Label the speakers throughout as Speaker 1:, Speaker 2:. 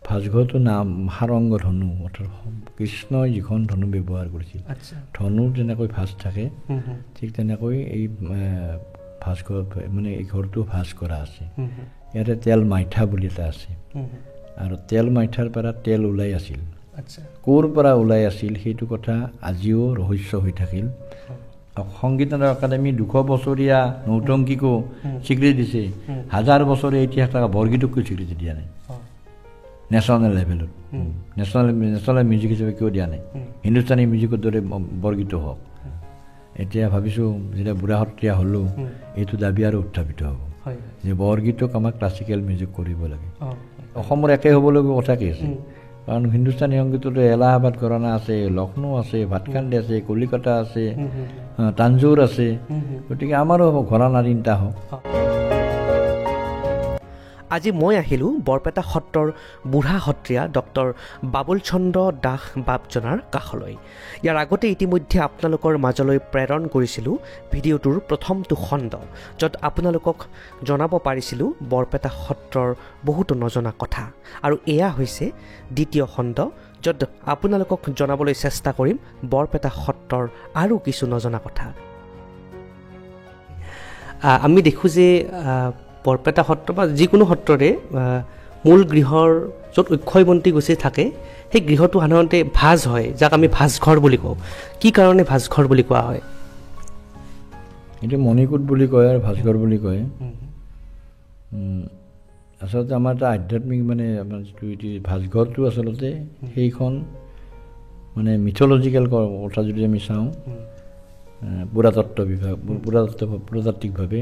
Speaker 1: ভাস্কৰটো নাম সাৰংগ ধনু, অৰ্থাৎ কৃষ্ণই যিখন ধনু ব্যৱহাৰ কৰিছিল, ধনু যেনেকৈ ভাঁজ থাকে ঠিক তেনেকৈ এই ভাস্কৰ মানে এই ঘৰটো ভাঁজ কৰা আছে। ইয়াতে তেল মাইঠা বুলি এটা আছে, আৰু তেল মাইঠাৰ পৰা তেল ওলাই আছিল। ক'ৰ পৰা ওলাই আছিল সেইটো কথা আজিও ৰহস্য হৈ থাকিল। সংগীত নাটক একাডেমী 200 বছৰীয়া নৌটংকীকো স্বীকৃতি দিছে, 1000 বছৰীয়া ইতিহাস থকা বৰগীতকো স্বীকৃতি দিয়া নাই নেশ্যনেল লেভেলত। নেশ্যনেল মিউজিক হিচাপে কিয় দিয়া নাই? হিন্দুস্তানী মিউজিকৰ দৰে বৰগীতো হওক। এতিয়া ভাবিছোঁ যেতিয়া বুঢ়া সত্ৰীয়া হ'লোঁ, এইটো দাবী আৰু উত্থাপিত হ'ব যে বৰগীতক আমাক ক্লাছিকেল মিউজিক কৰিব লাগে। অসমৰ একে হ'বলগীয়া কথা কি আছে? কাৰণ হিন্দুস্তানী সংগীততো এলাহাবাদ ঘৰানা আছে, লক্ষ্ণৌ আছে, ভাতকান্দি আছে, কলিকতা আছে, তাঞ্জোৰ আছে। গতিকে আমাৰো ঘৰানা 3টা হওক।
Speaker 2: আজি মই আহিলোঁ বৰপেটা সত্ৰৰ বুঢ়া সত্ৰীয়া ডক্টৰ বাবুল চন্দ্ৰ দাস বাপজনাৰ কাষলৈ। ইয়াৰ আগতে ইতিমধ্যে আপোনালোকৰ মাজলৈ প্ৰেৰণ কৰিছিলোঁ ভিডিঅ'টোৰ প্ৰথমটো খণ্ড, য'ত আপোনালোকক জনাব পাৰিছিলোঁ বৰপেটা সত্ৰৰ বহুতো নজনা কথা। আৰু এয়া হৈছে দ্বিতীয় খণ্ড, য'ত আপোনালোকক জনাবলৈ চেষ্টা কৰিম বৰপেটা সত্ৰৰ আৰু কিছু নজনা কথা। আমি দেখোঁ যে বৰপেটা সত্ৰ বা যিকোনো সত্ৰৰে মূল গৃহৰ য'ত অক্ষয়বন্তী গুচি থাকে, সেই গৃহটো সাধাৰণতে ভাঁজ হয়, যাক আমি ভাঁজঘৰ বুলি কওঁ। কি কাৰণে ভাঁজঘৰ বুলি কোৱা হয়?
Speaker 1: এইটো মণিকূট বুলি কয় আৰু ভাঁজঘৰ বুলি কয়। আচলতে আমাৰ এটা আধ্যাত্মিক মানে আমাৰ যিটো ভাঁজঘৰটো আচলতে সেইখন মানে মিথলজিকেল কথা যদি আমি চাওঁ, পুৰাতাত্ত্বিকভাৱে,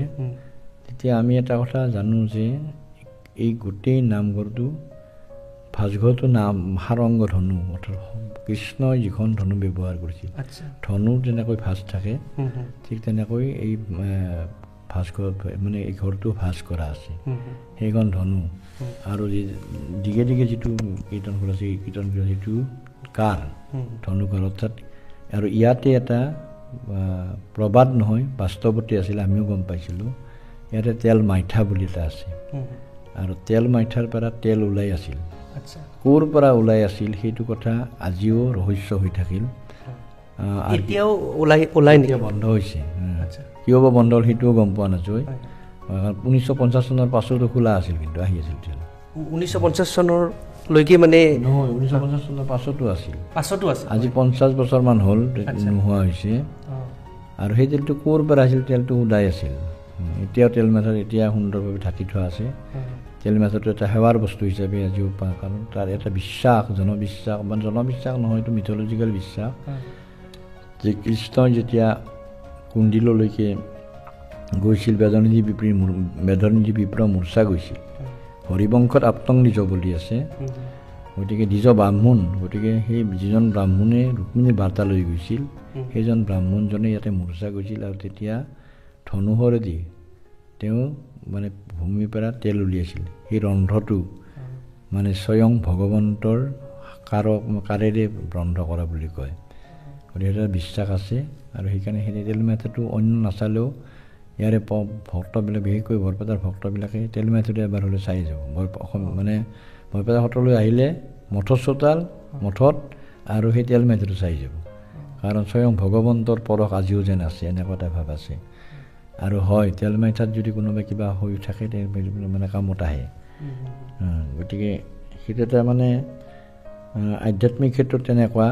Speaker 1: তেতিয়া আমি এটা কথা জানো যে এই গোটেই নামঘৰটো ভাস্কৰটো নাম সাৰংগ ধনু, অৰ্থাৎ কৃষ্ণই যিখন ধনু ব্যৱহাৰ কৰিছিল, ধনু যেনেকৈ ভাঁজ থাকে ঠিক তেনেকৈ এই ভাস্কৰ মানে এই ঘৰটো ভাঁজ কৰা আছে। সেইখন ধনু আৰু দিগে দিগে যিটো কীৰ্তনঘৰ আছে, এই কীৰ্তনঘৰ যিটো কাৰ ধনুকাৰ, অৰ্থাৎ আৰু ইয়াতে এটা প্ৰবাদ নহয়, বাস্তৱতে আছিল, আমিও গম পাইছিলোঁ। ইয়াতে তেল মাইঠা বুলি এটা আছে, আৰু তেল মাইঠাৰ পৰা তেল ওলাই আছিল। ক'ৰ পৰা ওলাই আছিল সেইটো কথা আজিও ৰহস্য হৈ থাকিল।
Speaker 2: এতিয়াও ওলাই
Speaker 1: বন্ধ হৈছে। কিয় বা বন্ধ হ'ল সেইটোও গম পোৱা নাযায়। 1950 চনৰ পাছতো খোলা আছিল, কিন্তু আহি আছিল তেল।
Speaker 2: 1950 চনৰলৈকে মানে
Speaker 1: নহয়, 1950 চনৰ পাছতো আছিল। আজি 50 বছৰমান হ'ল নোহোৱা হৈছে। আৰু সেই তেলটো ক'ৰ পৰা আছিল? তেলটো ওলাই আছিল। এতিয়াও তেল মাছৰ এতিয়া সুন্দৰভাৱে ঢাকি থোৱা আছে। তেল মাছটো এটা সেৱাৰ বস্তু হিচাপে আজিও পায়, কাৰণ তাৰ এটা বিশ্বাস, জনবিশ্বাস বা জনবিশ্বাস নহয়, এইটো মিথলজিকেল বিশ্বাস যে কৃষ্ণই যেতিয়া কুণ্ডিললৈকে গৈছিল, মেধনিধি বিপ্ৰ মূৰ্ছা গৈছিল, হৰিবংশত আপ্তং নিজ বুলি আছে, গতিকে নিজ ব্ৰাহ্মণ, গতিকে সেই যিজন ব্ৰাহ্মণে ৰুক্মিণীৰ বাৰ্তা লৈ গৈছিল, সেইজন ব্ৰাহ্মণজনে ইয়াতে মূৰ্ছা গৈছিল। আৰু তেতিয়া ধনুহৰেদি তেওঁ মানে ভূমিৰ পৰা তেল উলিয়াইছিল। সেই ৰন্ধ্ৰটো মানে স্বয়ং ভগৱন্তৰ কাৰেৰে ৰন্ধ কৰা বুলি কয়। গতিকে এটা বিশ্বাস আছে, আৰু সেইকাৰণে সেই তেল মাইঠাটো অন্য নাচালেও ইয়াৰে ভক্তবিলাক, বিশেষকৈ বৰপেটাৰ ভক্তবিলাকে তেল মাইঠাটো এবাৰ হ'লে চাই যাব। মানে বৰপেটা সত্ৰলৈ আহিলে মঠৰ চোতাল, মঠত আৰু সেই তেল মাইঠাটো চাই যাব, কাৰণ স্বয়ং ভগৱন্তৰ পৰশ আজিও যেন আছে, এনেকুৱা এটা ভাৱ আছে। আৰু হয়, তেল মাইঠাত যদি কোনোবা কিবা হৈ থাকে মানে কামত আহে। গতিকে সেইটো এটা মানে আধ্যাত্মিক ক্ষেত্ৰত তেনেকুৱা।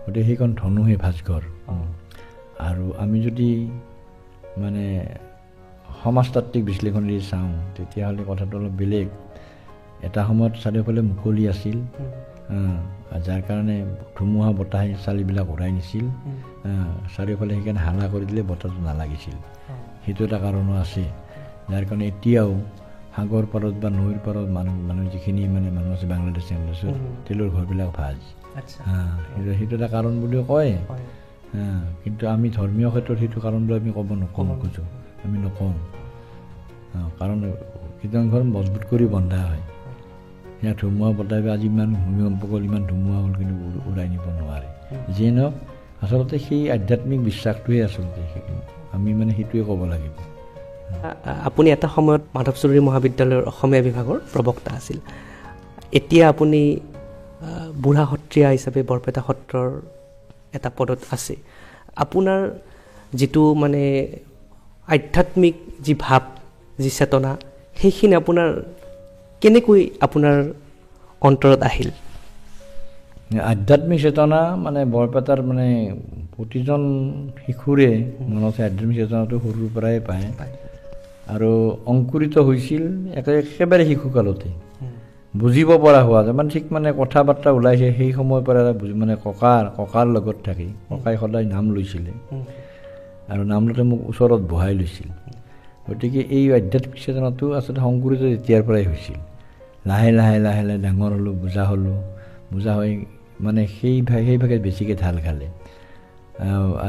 Speaker 1: গতিকে সেইখন ধনুহে ভাস্কৰ। আৰু আমি যদি মানে সমাজতাত্ত্বিক বিশ্লেষণেৰে চাওঁ, তেতিয়াহ'লে কথাটো অলপ বেলেগ। এটা সময়ত চাৰিওফালে মুকলি আছিল, যাৰ কাৰণে ধুমুহা বতাহে চালিবিলাক উৰাই নিছিল। চাৰিওফালে সেইকাৰণে হালা কৰি দিলে বতাহটো নালাগিছিল। সেইটো এটা কাৰণো আছে, যাৰ কাৰণে এতিয়াও সাগৰ পাৰত বা নৈৰ পাৰত মানুহ যিখিনি মানে মানুহ আছে বাংলাদেশ, তেলৰ ঘৰবিলাক ভাঁজ। সেইটো এটা কাৰণ বুলিও কয়। কিন্তু আমি ধৰ্মীয় ক্ষেত্ৰত সেইটো কাৰণ বুলি আমি ক'ব নোখোজোঁ, আমি নকওঁ। কাৰণ কীৰ্তনঘৰ মজবুত কৰি বন্ধা হয়। সেয়া ধুমুহা বতাহ, আজি ইমান ভূমিকম্প গ'ল, ইমান ধুমুহা হ'ল, কিন্তু উৰাই নিব নোৱাৰে। যিয়ে নহওক, আচলতে সেই আধ্যাত্মিক বিশ্বাসটোৱে আচলতে আমি মানে সেইটোৱে ক'ব লাগিব।
Speaker 2: আপুনি এটা সময়ত মাধৱ চৌধুৰী মহাবিদ্যালয়ৰ অসমীয়া বিভাগৰ প্ৰবক্তা আছিল। এতিয়া আপুনি বুঢ়া সত্ৰীয়া হিচাপে বৰপেটা সত্ৰৰ এটা পদত আছে। আপোনাৰ যিটো মানে আধ্যাত্মিক যি ভাৱ, যি চেতনা, সেইখিনি আপোনাৰ কেনেকৈ আপোনাৰ অন্তৰত আহিল?
Speaker 1: আধ্যাত্মিক চেতনা মানে বৰপেটাৰ মানে প্ৰতিজন শিশুৰে মনত আধ্যাত্মিক চেতনাটো সৰুৰ পৰাই পায় আৰু অংকুৰিত হৈছিল একেবাৰে শিশুকালতে, বুজিব পৰা হোৱা যায় মানে ঠিক মানে কথা বাৰ্তা ওলাইছে সেই সময়ৰ পৰা মানে ককাৰ লগত থাকি ককাই সদায় নাম লৈছিলে আৰু নাম লওঁতে মোক ওচৰত বহাই লৈছিল। গতিকে এই আধ্যাত্মিক চেতনাটো আচলতে সংকুৰিত তেতিয়াৰ পৰাই হৈছিল। লাহে লাহে লাহে লাহে ডাঙৰ হ'লোঁ, বুজা হৈ মানে সেই ভাগে বেছিকৈ ঢাল খালে।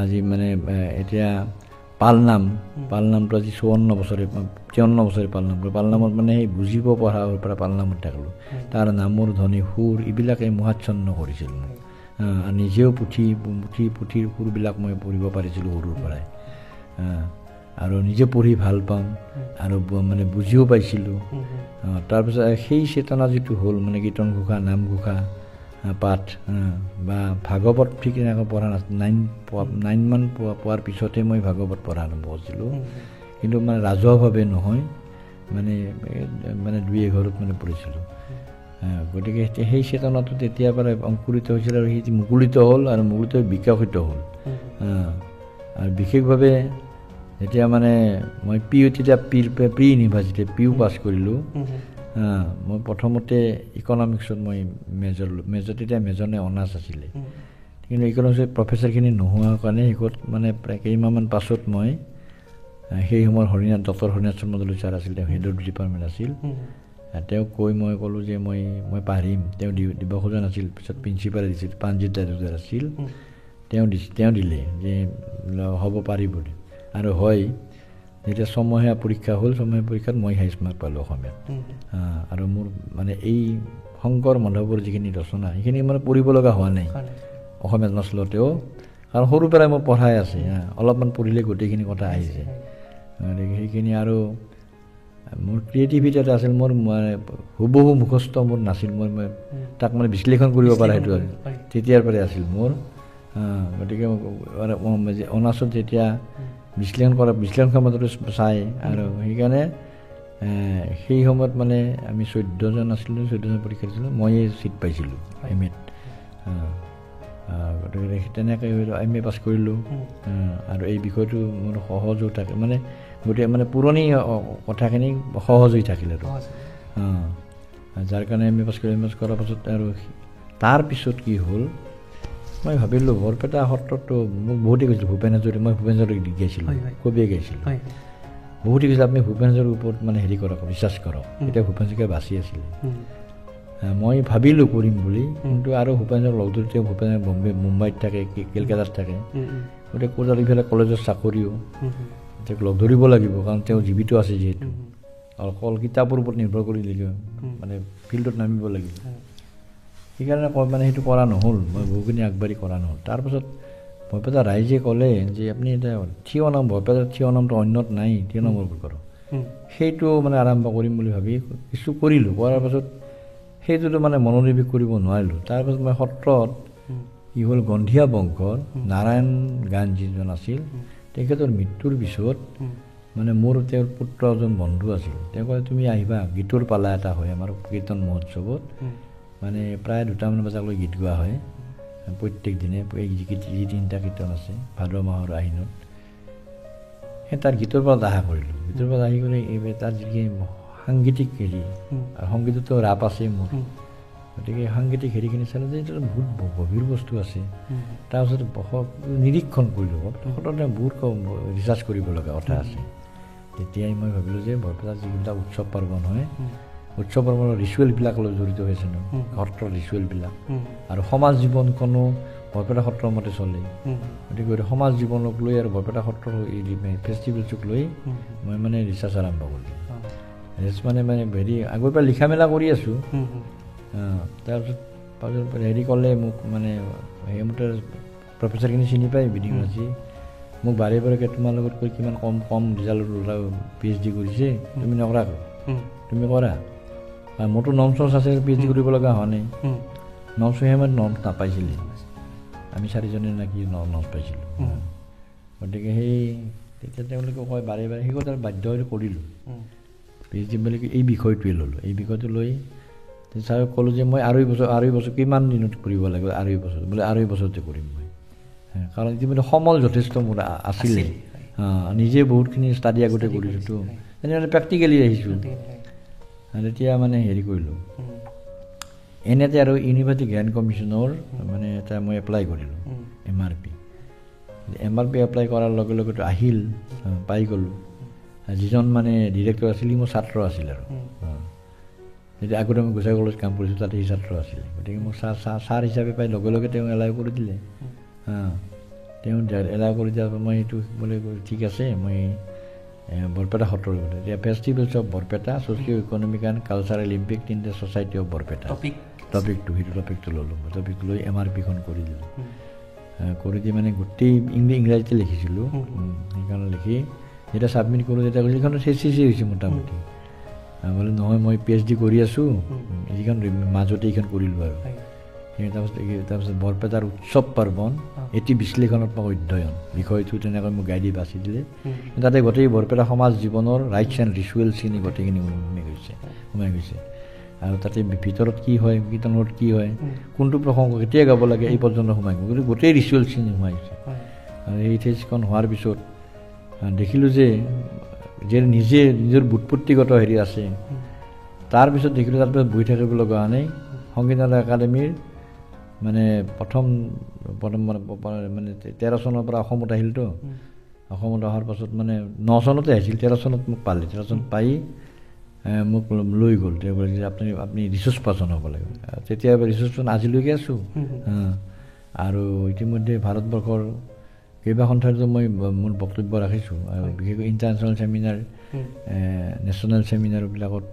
Speaker 1: আজি মানে এতিয়া পালনামটো আজি 53 বছৰে 53 বছৰে পালনাম কৰোঁ। পালনামত মানে সেই বুজিব পৰাৰ পৰা পালনামত থাকিলোঁ। তাৰ নামৰ ধ্বনি সুৰ এইবিলাকে মোহাচ্ছন্ন কৰিছিল মোক। আৰু নিজেও পুথিৰ সুৰবিলাক মই পঢ়িব পাৰিছিলোঁ সৰুৰ পৰাই, আৰু নিজে পঢ়ি ভাল পাওঁ আৰু মানে বুজিও পাইছিলোঁ। তাৰপিছত সেই চেতনা যিটো হ'ল মানে কীৰ্তন ঘোষা, নাম ঘোষা, পাঠ বা ভাগৱত ঠিক এনেকৈ পঢ়া নাছিল। 9 মান পোৱাৰ পিছতে মই ভাগৱত পঢ়া আৰম্ভ কৰিছিলোঁ, কিন্তু মানে ৰাজহুৱাভাৱে নহয়, মানে 2-1 মানে পঢ়িছিলোঁ। গতিকে সেই চেতনাটো তেতিয়াৰ পৰাই অংকুৰিত হৈছিল আৰু সেই মুকুলিত হ'ল আৰু মুকুলিত হৈ বিকশিত হ'ল। আৰু বিশেষভাৱে যেতিয়া মানে মই প্ৰি ইউনিভাৰ্চিটি পিউ পাছ কৰিলোঁ, মই প্ৰথমতে ইকনমিক্সত মই মেজৰ তেতিয়া মেজৰ নে অনাৰ্ছ আছিলে, কিন্তু ইকনমিক্সত প্ৰফেচাৰখিনি নোহোৱাৰ কাৰণে শেষত মানে প্ৰায় কেইমাহমান পাছত মই সেই সময়ৰ ডক্টৰ হৰিনাথ চন্দ্ৰ ছাৰ আছিল, তেওঁ হেড অফ ডিপাৰ্টমেণ্ট আছিল। তেওঁক কৈ মই ক'লোঁ যে মই পাৰিম। তেওঁ দিব খোজা নাছিল, পিছত প্ৰিন্সিপালে দিছিল, প্ৰাণজিৎ দাদাৰ আছিল, তেওঁ দিলে যে হ'ব পাৰি বুলি। আৰু হয়, যেতিয়া ছমহীয়া পৰীক্ষা হ'ল, ছমহীয়া পৰীক্ষাত মই হাইছ মাৰ্ক পালোঁ অসমীয়াত। আৰু মোৰ মানে এই শংকৰ মাধৱৰ যিখিনি ৰচনা সেইখিনি মানে পঢ়িব লগা হোৱা নাই অসমীয়াত নচলতেও, কাৰণ সৰুৰ পৰাই মই পঢ়াই আছে, অলপমান পঢ়িলে গোটেইখিনি কথা আহি যায়। গতিকে সেইখিনি আৰু মোৰ ক্ৰিয়েটিভিটি এটা আছিল, মোৰ মানে হুবহু মুখস্থ মোৰ নাছিল, মই তাক মানে বিশ্লেষণ কৰিব পৰা সেইটো তেতিয়াৰ পৰাই আছিল মোৰ। গতিকে অনাৰ্ছত যেতিয়া বিশ্লেষণ ক্ষমতাটো চাই, আৰু সেইকাৰণে সেই সময়ত মানে আমি 14জন আছিলোঁ, 14জন পৰীক্ষা দিছিলোঁ, ময়ে ছিট পাইছিলোঁ MA-ত। গতিকে তেনেকৈ MA পাছ কৰিলোঁ। আৰু এই বিষয়টো মোৰ সহজ হৈ থাকে, মানে গোটেই মানে পুৰণি কথাখিনি সহজ হৈ থাকিল আৰু যাৰ কাৰণে MA পাছ কৰিলোঁ। MA পাছ কৰাৰ পাছত আৰু তাৰপিছত কি হ'ল, মই ভাবিলোঁ বৰপেটা সত্ৰতো মোক বহুতেই কৈছিলোঁ, ভূপেন হাজৰিকা, মই ভূপেন হাজৰিকাক গাইছিলোঁ, কবিয়ে গাইছিলোঁ, বহুতে কৈছিল আপুনি ভূপেন হাজৰিকাৰ ওপৰত মানে হেৰি কৰক, ৰিচাৰ্চ কৰক। এতিয়া ভূপেন হাজৰিকা বাচি আছিলে, মই ভাবিলোঁ কৰিম বুলি, কিন্তু আৰু ভূপেন হাজৰিকাক লগ ধৰোঁতে ভূপেন মুম্বাইত থাকে, কেলকাতাত থাকে, গতিকে ক'ৰবাত ইফালে কলেজৰ চাকৰিও, তেওঁক লগ ধৰিব লাগিব, কাৰণ তেওঁ জীৱিত আছে যিহেতু, অকল কিতাপৰ ওপৰত নিৰ্ভৰ কৰি মানে ফিল্ডত নামিব লাগিব। সেইকাৰণে মানে সেইটো কৰা নহ'ল, মই বহুখিনি আগবাঢ়ি কৰা নহ'ল। তাৰপাছত বৰপেটা ৰাইজে ক'লে যে আপুনি এতিয়া থিয় নাম, বৰপেটাৰ থিয় নামটো অন্যত নাই, থিয় নামৰ কৰক, সেইটো মানে আৰম্ভ কৰিম বুলি ভাবি কিছু কৰিলোঁ। কৰাৰ পাছত সেইটোতো মানে মনোনিৱেশ কৰিব নোৱাৰিলোঁ। তাৰপাছত মই সত্ৰত কি হ'ল, গন্ধিয়া বংশৰ নাৰায়ণ গান যিজন আছিল, তেখেতৰ মৃত্যুৰ পিছত মানে মোৰ তেওঁৰ পুত্ৰ এজন বন্ধু আছিল, তেওঁ ক'লে তুমি আহিবা, গীতৰ পালা এটা হয় আমাৰ কীৰ্তন মহোৎসৱত, মানে প্ৰায় 2টামান বজালৈ গীত গোৱা হয় প্ৰত্যেক দিনে, এই যি 3টা কীৰ্তন আছে ভাদ মাহৰ আহিনত। সেই তাৰ গীতৰ পৰা আশা কৰিলোঁ। গীতৰ পৰা আহি কৰি এইবাৰ তাৰ যিখিনি সাংগীতিক হেৰি, আৰু সংগীততো ৰাপ আছে মোৰ, গতিকে সাংগীতিক হেৰিখিনি চালোঁ যে এইটো বহুত গভীৰ বস্তু আছে। তাৰপিছত নিৰীক্ষণ কৰিলোঁ, সত্ৰতে বহুত ৰিচাৰ্চ কৰিব লগা কথা আছে। তেতিয়াই মই ভাবিলোঁ যে বৰপেটাৰ যিবিলাক উৎসৱ পাৰ্বণ হয়, উৎসৱ পাৰ্বণৰ ৰিচুৱেলবিলাক অলপ জড়িত হৈছে ন, সত্ৰৰ ৰিচুৱেলবিলাক, আৰু সমাজ জীৱনখনো বৰপেটা সত্ৰৰ মতে চলে। গতিকে সমাজ জীৱনক লৈ আৰু বৰপেটা সত্ৰৰ ফেষ্টিভেলছক লৈ মই মানে ৰিচাৰ্চ আৰম্ভ কৰিলোঁ। মানে হেৰি আগৰ পৰা লিখা মেলা কৰি আছোঁ। তাৰপিছত হেৰি ক'লে মোক, মানে সেইমতে প্ৰফেচাৰখিনি চিনি পায় বিডিঙাজী, মোক বাৰে তোমাৰ লগত কৈ কিমান কম ৰিজাল্ট ল'ৰা PhD কৰিছে, তুমি নকৰা, তুমি কৰা। মোৰতো নমছ আছে PhD কৰিব লগা হোৱা নাই নমছহে মই নমছ নাপাইছিলোঁ আমি 4জনে নাকি নমছ পাইছিলোঁ গতিকে সেই তেতিয়া তেওঁলোকে কয় বাৰে বাৰে সেই কথা বাধ্য হৈ কৰিলোঁ PhD বুলি এই বিষয়টোৱে ল'লোঁ এই বিষয়টো লৈ ছাৰক ক'লোঁ যে মই আঢ়ৈ বছৰ কিমান দিনত কৰিব লাগিব 2.5 বছৰ বোলে 2.5 বছৰতে কৰিম মই কাৰণ ইতিমধ্যে সমল যথেষ্ট মোৰ আছিলে নিজে বহুতখিনি ষ্টাডি আগতে কৰিছোঁতো তেনেহ'লে প্ৰেক্টিকেলি আহিছোঁ তেতিয়া মানে হেৰি কৰিলোঁ এনেতে আৰু ইউনিভাৰ্চিটি গ্ৰেণ্ট কমিশ্যনৰ মানে এটা মই এপ্লাই কৰিলোঁ MRP এপ্লাই কৰাৰ লগে লগেতো আহিল পাই গ'লোঁ যিজন মানে ডিৰেক্টৰ আছিল মোৰ ছাত্ৰ আছিল আৰু যেতিয়া আগতে মই গোসাই কলেজ কাম কৰিছোঁ তাতে সি ছাত্ৰ আছিলে গতিকে মোক ছাৰ হিচাপে পাই লগে লগে তেওঁ এলাউ কৰি দিলে তেওঁ এলাউ কৰি দিয়াৰ মই এইটো বোলে ঠিক আছে মই বৰপেটা সত্ৰৰ এতিয়া festivals of Barpeta socio' economic and cultural impact in the society of Barpeta টপিকটো সেইটো টপিকটো ল'লোঁ টপিকটো লৈ MRPখন কৰি দিলোঁ কৰি দি মানে গোটেই ইংৰাজীতে লিখিছিলোঁ সেইকাৰণে লিখি যেতিয়া ছাবমিট কৰোঁ তেতিয়া কৈছোঁ এইখন চেচি হৈছে মোটামুটি বোলে নহয় মই PhD কৰি আছোঁ এইখন মাজতে এইখন কৰিলোঁ আৰু তাৰপিছত বৰপেটাৰ উৎসৱ পাৰ্বণ এটি বিশ্লেষণাত্মক অধ্যয়ন বিষয়টো তেনেকৈ মোক গাইডি বাছি দিলে তাতে গোটেই বৰপেটা সমাজ জীৱনৰ ৰাইটছ এণ্ড ৰিচুৱেলছখিনি গোটেইখিনি সোমাই গৈছে আৰু তাতে ভিতৰত কি হয় কীৰ্তনত কি হয় কোনটো প্ৰসংগ কেতিয়া গাব লাগে এই পৰ্যন্ত সোমাই গ'ল গতিকে গোটেই ৰিচুৱেলছখিনি সোমাইছে আৰু এই থিচিছখন হোৱাৰ পিছত দেখিলোঁ যে নিজৰ বুৎপত্তিগত হেৰি আছে তাৰপিছত দেখিলোঁ তাৰপিছত বহি থাকিব লগা হোৱা নাই সংগীত নাটক একাডেমীৰ মানে প্ৰথম মানে 13 চনৰ পৰা অসমত আহিলতো অসমত অহাৰ পাছত মানে 9 চনতে আহিছিল 13 চনত মোক পালে 13 চনত পাই মোক লৈ গ'ল তেওঁ ক'লে যে আপুনি ৰিচাৰ্চ পাৰ্চন হ'ব লাগিব তেতিয়া ৰিচাৰ্চ পাৰ্চন আজিলৈকে আছোঁ আৰু ইতিমধ্যে ভাৰতবৰ্ষৰ কেইবাখন ঠাইতো মই মোৰ বক্তব্য ৰাখিছোঁ আৰু বিশেষকৈ ইণ্টাৰনেশ্যনেল ছেমিনাৰ নেশ্যনেল ছেমিনাৰবিলাকত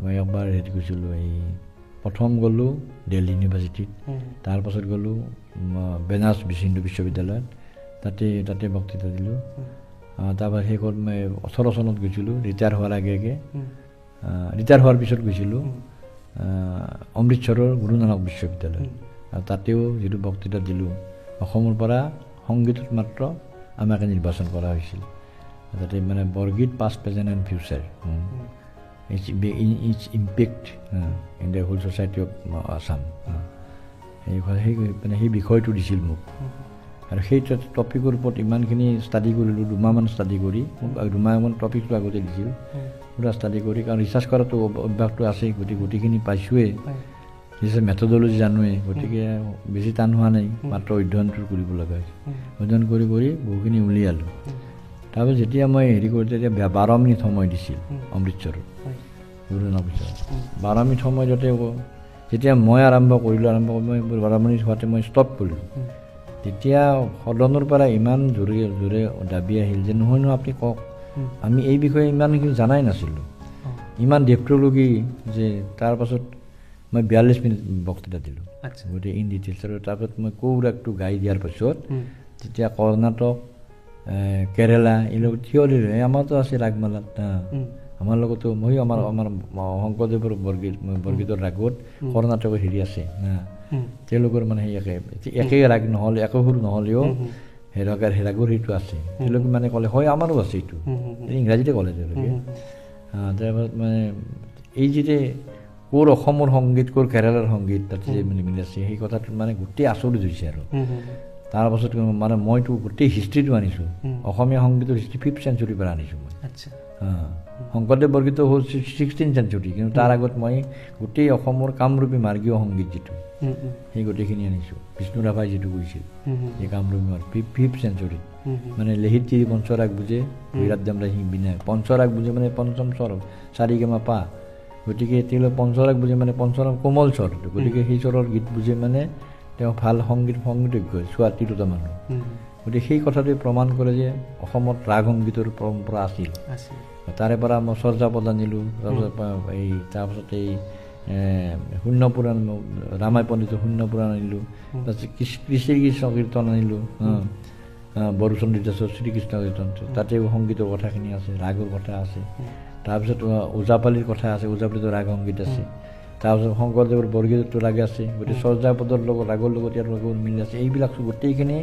Speaker 1: মই একবাৰ হেৰি কৰিছিলোঁ এই প্ৰথম গ'লোঁ দিল্লী ইউনিভাৰ্চিটিত তাৰপাছত গ'লোঁ বেনাৰস হিন্দু বিশ্ববিদ্যালয়ত তাতে বক্তৃতা দিলোঁ তাৰপৰা শেষত মই 18 চনত গৈছিলোঁ ৰিটায়াৰ হোৱাৰ আগে ৰিটায়াৰ হোৱাৰ পিছত গৈছিলোঁ অমৃতসৰৰ গুৰু নানক বিশ্ববিদ্যালয় আৰু তাতেও যিটো বক্তৃতা দিলোঁ অসমৰ পৰা সংগীতত মাত্ৰ আমাকে নিৰ্বাচন কৰা হৈছিল তাতে মানে Borgeet past present and future its impact in the whole society of Assam সেই বিষয়টো দিছিল মোক আৰু সেই টপিকৰ ওপৰত ইমানখিনি ষ্টাডি কৰিলোঁ 2 মাহমান ষ্টাডি কৰি মোক 2 মাহমান টপিকটো আগতে দিছিল পুৰা ষ্টাডি কৰি কাৰণ ৰিচাৰ্চ কৰাটো অভ্যাসটো আছেই গোটেইখিনি পাইছোঁৱেই ৰিচাৰ্চ মেথডলজি জানোৱেই গতিকে বেছি টান হোৱা নাই মাত্ৰ অধ্যয়নটো কৰিব লগা হৈছে অধ্যয়ন কৰি বহুখিনি উলিয়ালোঁ তাৰপিছত যেতিয়া মই হেৰি কৰোঁ তেতিয়া 12 মিনিট সময় দিছিল অমৃতসৰত গুৰু নানক বিশ্ববিদ্যালয় 12 মিনিট সময় যেতিয়া মই আৰম্ভ কৰি মই 12 মিনিট হোৱাতে মই ষ্টপ কৰিলোঁ তেতিয়া সদনৰ পৰা ইমান জোৰে দাবী আহিল যে নহয় আপুনি কওক আমি এই বিষয়ে ইমানখিনি জানাই নাছিলোঁ ইমান ডেপ্থলগি যে তাৰপাছত মই 42 মিনিট বক্তৃতা দিলোঁ গতিকে ইন ডিটেইলছ আৰু তাৰপিছত মই কৌৰাকটো গাই দিয়াৰ পাছত তেতিয়া কৰ্ণাটক কেৰেলা এইবিলাক থিয় দিলোঁ আমাৰতো আছে ৰাগমালাত আমাৰ লগতো মই আমাৰ শংকৰদেৱৰ বৰগীতৰ ৰাগত কৰ্ণাটকৰ হেৰি আছে তেওঁলোকৰ মানে সেই একেই ৰাগ নহ'লে একো সুৰ নহ'লেও ৰাগৰ সেইটো আছে তেওঁলোকে মানে ক'লে হয় আমাৰো আছে এইটো ইংৰাজীতে ক'লে তেওঁলোকে তাৰপিছত মানে এই যে ক'ৰ অসমৰ সংগীত ক'ৰ কেৰেলাৰ সংগীত তাতে যে মিল আছে সেই কথাটোত মানে গোটেই আচৰিত হৈছে আৰু তাৰপাছত মানে মইতো গোটেই হিষ্ট্ৰীটো আনিছোঁ অসমীয়া সংগীতৰ হিষ্ট্ৰী 5th চেঞ্চুৰীৰ পৰা আনিছোঁ মই শংকৰদেৱ বৰগীত হ'ল 16th চেঞ্চুৰী কিন্তু তাৰ আগত মই গোটেই অসমৰ কামৰূপী মাৰ্গীয় সংগীত যিটো সেই গোটেইখিনি আনিছোঁ বিষ্ণু ৰাভাই যিটো কৈছিল এই কামৰূপী 5th চেঞ্চুৰী মানে লেহিত তিৰি পঞ্চৰাগ বুজে বিৰাট দামৰা সিং বিনায়ক পঞ্চৰাগ বুজে মানে পঞ্চম স্বৰ 4 পা গতিকে তেওঁলোকে পঞ্চৰাগ বুজে মানে পঞ্চৰাগ কোমল স্বৰটো গতিকে সেই স্বৰৰ গীত বুজে মানে তেওঁ ভাল সংগীতজ্ঞ ছোৱালীটোটা মানুহ গতিকে সেই কথাটোৱে প্ৰমাণ কৰে যে অসমত ৰাগ সংগীতৰ পৰম্পৰা আছিল তাৰে পৰা মই চৰ্যাপদ আনিলোঁ তাৰপিছত এই শূন্য পুৰাণ ৰামাই পণ্ডিতৰ শূন্য পুৰাণ আনিলোঁ তাৰপিছত কৃষ্ণ কীৰ্তন আনিলোঁ বড়োচন্দ্ৰ দাসৰ শ্ৰীকৃষ্ণ কীৰ্তন তাতেও সংগীতৰ কথাখিনি আছে ৰাগৰ কথা আছে তাৰপিছত ওজাপালিৰ কথা আছে, ওজাপালিতো ৰাগ সংগীত আছে, তাৰপিছত শংকৰদেৱৰ বৰগীতটো ৰাগ আছে, গতিকে চৰ্যাপদৰ লগত ৰাগৰ লগত ইয়াৰ লগত মিল আছে। এইবিলাক গোটেইখিনি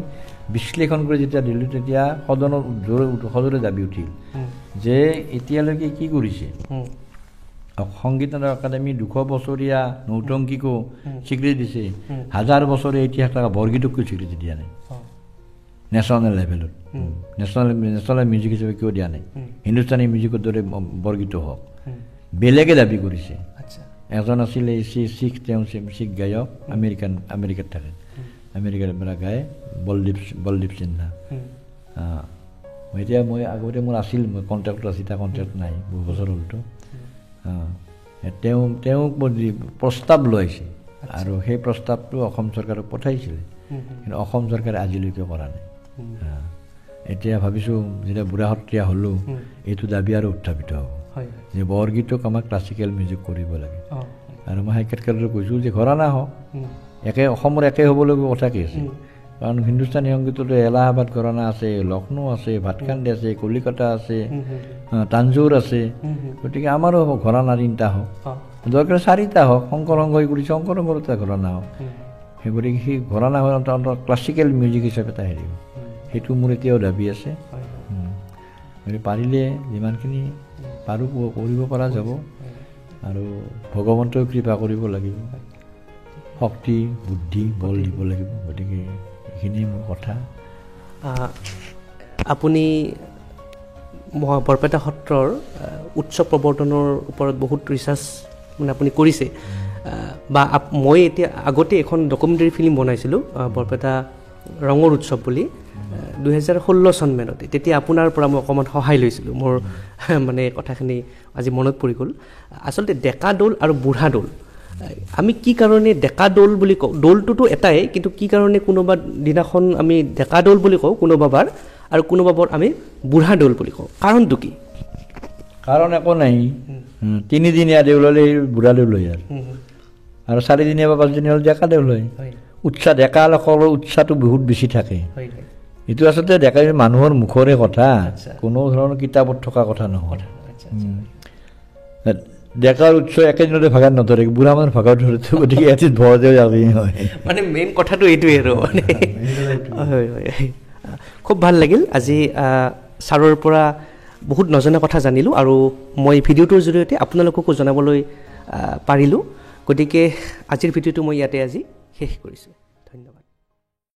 Speaker 1: বিশ্লেষণ কৰি যেতিয়া দিলোঁ তেতিয়া সদনৰ সজোৰে দাবী উঠিল যে এতিয়ালৈকে কি কৰিছে সংগীত নাটক একাডেমি 200 বছৰীয়া নৌটংকীকো স্বীকৃতি দিছে, 1000 বছৰীয়া ইতিহাস থকা বৰগীতকো স্বীকৃতি দিয়া নাই নেশ্যনেল লেভেলত। নেশ্যনেল মিউজিক হিচাপে কিয় দিয়া নাই? হিন্দুস্তানী মিউজিকৰ দৰে বৰগীত হওক, বেলেগে দাবী কৰিছে। এজন আছিলে শিখ, তেওঁ শিখ গায়ক, আমেৰিকাত থাকে, আমেৰিকাৰ পৰা গায়, বলদীপ সিনহা। এতিয়া মই আগতে মোৰ আছিল, মই কণ্টেক্ট আছিল, তাৰ কণ্টেক্ট নাই, বহু বছৰ হ'লতো। তেওঁক প্ৰস্তাৱ লৈছে আৰু সেই প্ৰস্তাৱটো অসম চৰকাৰক পঠাইছিলে, কিন্তু অসম চৰকাৰে আজিলৈকে কৰা নাই। এতিয়া ভাবিছোঁ যেতিয়া বুঢ়া সত্ৰীয়া হ'লোঁ, এইটো দাবী আৰু উত্থাপিত হ'ব যে বৰগীতক আমাক ক্লাছিকেল মিউজিক কৰিব লাগে। আৰু মই সাক্ষাৎকাৰত কৈছোঁ যে ঘৰানা হওক, একে অসমৰ একে হ'ব লাগিব কথা কি আছে? কাৰণ হিন্দুস্তানী সংগীততো এলাহাবাদ ঘৰানা আছে, লক্ষ্ণৌ আছে, ভাটকাণ্ডি আছে, কলিকতা আছে, তাঞ্জোৰ আছে, গতিকে আমাৰো হ'ব ঘৰানা 3টা হওক, দৰকাৰ 4টা হওক। শংকৰ সংঘই কৰিছে, শংকৰ সংঘৰ এটা ঘৰানা হওক। সেই গতিকে সেই ঘৰানা হৈ ক্লাছিকেল মিউজিক হিচাপে এটা হেৰি, সেইটো মোৰ এতিয়াও দাবী আছে। গতিকে পাৰিলে যিমানখিনি পাৰোঁ কৰিব পৰা যাব, আৰু ভগৱন্তই কৃপা কৰিব লাগিব, শক্তি বুদ্ধি বল দিব লাগিব। গতিকে এইখিনিয়ে মোৰ কথা।
Speaker 2: আপুনি বৰপেটা সত্ৰৰ উৎসৱ প্ৰৱৰ্তনৰ ওপৰত বহুত ৰিচাৰ্চ মানে আপুনি কৰিছে, বা মই এতিয়া আগতে এখন ডকুমেণ্টাৰী ফিল্ম বনাইছিলোঁ বৰপেটা ৰঙৰ উৎসৱ বুলি 2016 চনমানতে। তেতিয়া আপোনাৰ পৰা মই অকণমান সহায় লৈছিলোঁ, মোৰ মানে কথাখিনি আজি মনত পৰি গ'ল। আচলতে ডেকা দৌল আৰু বুঢ়া দৌল, আমি কি কাৰণে ডেকা দৌল বুলি কওঁ? দৌলটোতো এটাই, কিন্তু কি কাৰণে কোনোবা দিনাখন আমি ডেকা দৌল বুলি কওঁ কোনোবা বাৰ, আৰু কোনোবা বাৰ আমি বুঢ়া দৌল বুলি কওঁ? কাৰণটো কি?
Speaker 1: কাৰণ একো নাই। 3 দিনীয়া দেউল হ'লে বুঢ়া দেউল হয়, আৰু 4 দিনীয়া বা 5 দিনীয়া হ'লে ডেকা দেউল হয়। উৎসাহ ডেকা লোকৰ উৎসাহটো বহুত বেছি থাকে। এইটো আচলতে ডেকা মানুহৰ মুখৰে কথা, কোনো ধৰণৰ কিতাপত থকা কথা নহয়। ডেকাৰ উৎসৱ একেদিনতে ভাগাত নধৰে, বুঢ়া মানুহৰ ভাগাত ধৰে, গতিকে এটিত ভৰ দেও হয়,
Speaker 2: মানে মেইন কথাটো এইটোৱে আৰু। হয় হয়, খুব ভাল লাগিল আজি ছাৰৰ পৰা বহুত নজনা কথা জানিলোঁ, আৰু মই ভিডিঅ'টোৰ জৰিয়তে আপোনালোককো জনাবলৈ পাৰিলোঁ। গতিকে আজিৰ ভিডিঅ'টো মই ইয়াতে আজি শেষ কৰিছোঁ।